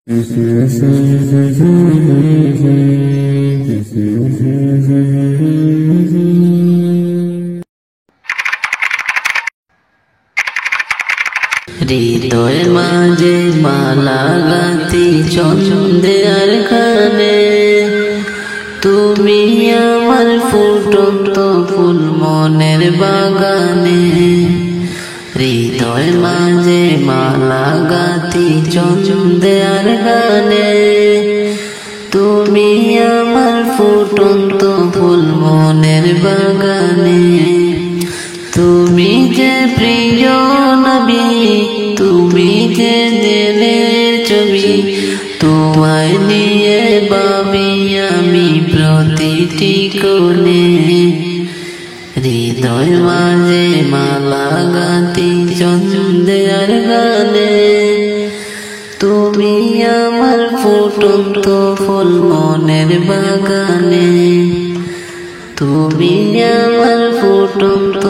হৃদয়ের মাঝে মালা গাঁথি চন্দ্রের কানে, তুমি আমার ফুটন্ত ফুল মনের বাগানে। হৃদয়ের মাঝে মালা গাঁথি চন্দ্রের কানে, তুমি আমার ফুটন্ত ফুল মনের বাগানে। তুমি যে প্রিয় নবী, তুমি যে দিলের ছবি, তোমায় নিয়ে ভাবি আমি প্রতিটি কোণে। হৃদয় মাঝে মালা গাঁথি চন্দ্রের গানে, তুমি আমার ফুটন্ত ফুল মনের বাগানে। তুমি আমার ফুটন্ত